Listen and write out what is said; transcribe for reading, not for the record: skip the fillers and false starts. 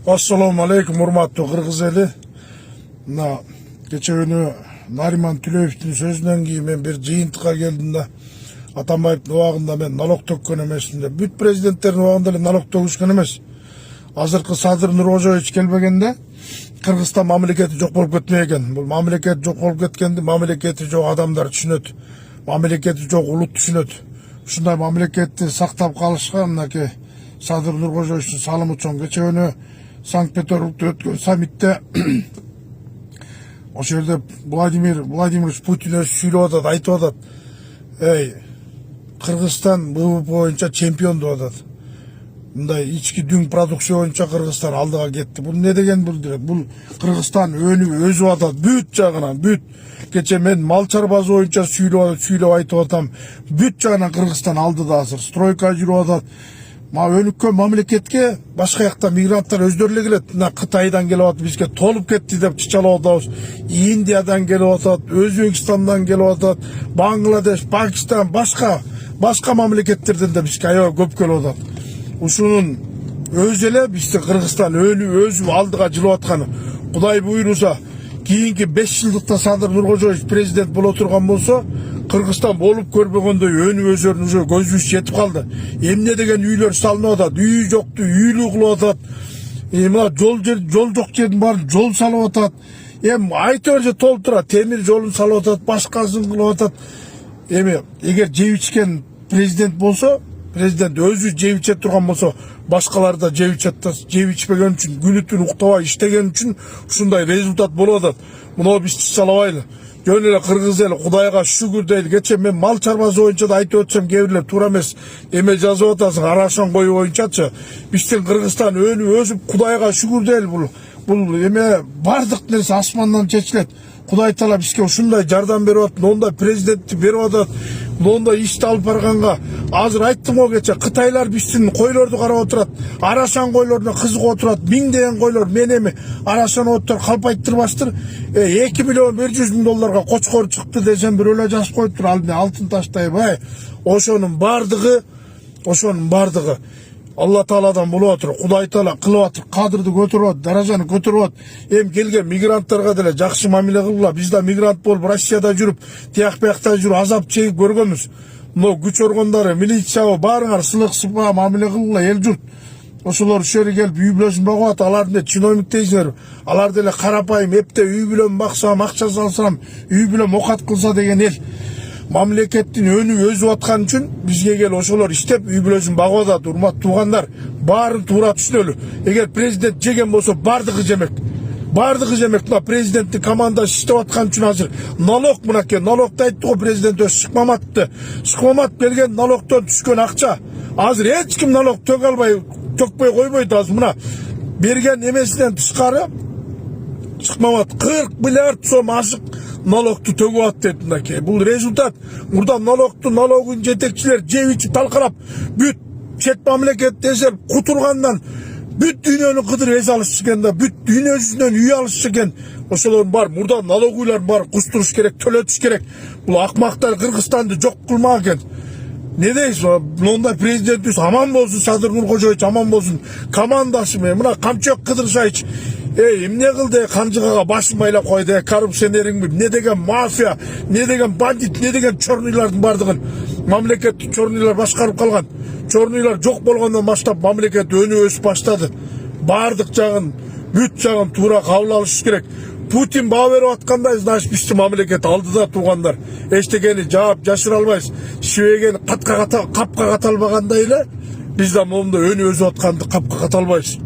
Assalamu alaikum урматтуу кыргыз эли. Мына кече күнү Нариман Түлөевдин сөзүнөн кийин мен бир жыйынтыкка келдим да, Атамбаевдин убагында мен налог төккөн эмесмин деп. Бүт президенттердин убагында эле налог төгүшкөн эмес. Азыркы Садыр Нуркожоевич келбегенде Кыргызстан мамлекети жок болуп кетмек экен. Бул мамлекет жок болуп кеткенди мамлекети жок адамдар түшүнөт. Мамлекети жок улут түшүнөт. Ушундай мамлекетти сактап калышка мынакей Садыр Нуркожоевичтин салымы чоң. Кече күнү Санкт-Петербургда өткөн саммитте ошол жерде Владимир Владимирович Путин өзү сүйлөп атат, айтып атат. Кыргызстан ВВП боюнча чемпион деп атат. Мындай ички дүң продукция боюнча Кыргызстан алдыга кетти. Бул не деген билдирет? Бул Кыргызстан өзүп атат, бүт жагынан, бүт. Кече мен мал чарбасы боюнча сүйлөп айтып атам. Бүт жагынан Кыргызстан алдыда азыр. Стройка жүрүп атат. Өнүккөн мамлекетке башка жакта мигранттар өздөрү эле келет. Мына Кытайдан келип атат, бизге толуп кетти деп чычалап атабыз. Индиядан келип атат, Өзбекстандан келип атат, Бангладеш, Пакистан, башка мамлекеттерден да бизге аябай көп келип атат. Ушунун өзү эле бизди Кыргызстан өзү алдыга жылып атканы. Кудай буйруса, кийинки 5 жылдыкта Садыр Нуркожоевич президент боло турган болсо, Кыргызстан болуп көрбөгөндөй өнү-өзөрүн уже көзүбүз жетип калды. Эмне деген үйлөр салынып атат, үй жокту үйлүү кылып атат. Мына жол жок жердин баарын жол салып атат. Айтып эле толтура темир жолун салып атат, башкасын кылып атат. Эгер жеп ичкен президент болсо, президент өзү жеп иче турган болсо, башкалар да жеп ичпеген үчүн, күнү түнү уктабай иштеген үчүн ушундай результат болуп атат. Муну биз чычалабайлы. Жөн эле кыргыз эли Кудайга шүгүр дейли. Кече мен мал чарбасы боюнча да айтып өтсөм, кээ бирлер туура эмес эме жазып атасың, арашан коюу боюнчачы. Биздин Кыргызстан өсүп Кудайга шүгүр дейли. Бул эме бардык нерсе асмандан чечилет. Кудай таала бизге ушундай жардам берип атат, мондай президентти берип атат, мондай ишти алып барганга. Азыр айттым го кече, Кытайлар биздин койлорду карап отурат, арашан койлоруна кызыгып отурат, миңдеген койлор. Мен эми арашан оттор калпайттырбаштыр. 2 миллион 100 000 долларга кочкор чыкты десем бир эле жазып коюптур, ал эмне алтын таштай бай. Ошонун бардыгы Алла Тааладан болуп атыр. Кудай Таала кылып атыр, кадырды көтөрүп атыр, даражаны көтөрүп атыр. Келген мигранттарга деле жакшы мамиле кылгыла. Биз да мигрант болуп Россияда жүрүп, тияк биякта жүрүп азап чегип көргөнбүз. Мына күч органдары, милициябы баарыңар сылык сыпаа мамиле кылгыла, эл журт. Ошолор ушул жерге келип үй бүлөсүн багып атат. Аларды чиновник дейсиңер. Алар деле карапайым эпте үй бүлөм баксам, акча салсам, үй бүлөм окат кылса деген эл. Мамлекеттин өсүп аткан үчүн бизге кел ошолор иштеп үй бүлөсүн багып атат. Урматтуу туугандар, баарын туура түшүнөлү. Эгер президент жеген болсо бардыгы жемек. Мына президенттин командасы иштеп аткан үчүн азыр налог мынакей, налогду айтты го президент өзү шыкмамат келген налогдон түшкөн акча. Азыр эч ким налог төкпөй койбойт. Азыр мына берген эмесинен тышкары шыкмамат 40 миллиард сом ашык налогду төгүп атты мынакей. Бул результат. Мурда налогун жетекчилер жеп ичип талкалап, бүт чет мамлекет десеп кутургандан бүт дүйнөнү кыдырып эс алышчу экен да, бүт дүйнө жүзүнөн үй алышчу экен. Ошолордун бар мурда налогуйларын бар кустуруш керек, төлөтүш керек. Бул акмактар Кыргызстанды жок кылмак экен. Не дейсиз? Мондай президентибиз аман болсун, Садыр Нуркожоевич аман болсун. Командасы менен мына камчок Кыдыршайыч эмне кылды, канжыгага башын байлап койду, коррупционериңби, не деген мафия, не деген бандит, не деген чорныйлардын бардыгын мамлекетти чорныйлар башкарып калган. Чорныйлар жок болгондон баштап мамлекет өсүп баштады. Бардык жагын, бүт жагын туура кабыл алыш керек. Путин баа берип аткандай, значит биздин мамлекет алдыда туугандар. Эчтекени жаап жашыра албайбыз. Шибеген капка ката албагандай эле биз да момунда өсүп атканды капка ката албайбыз.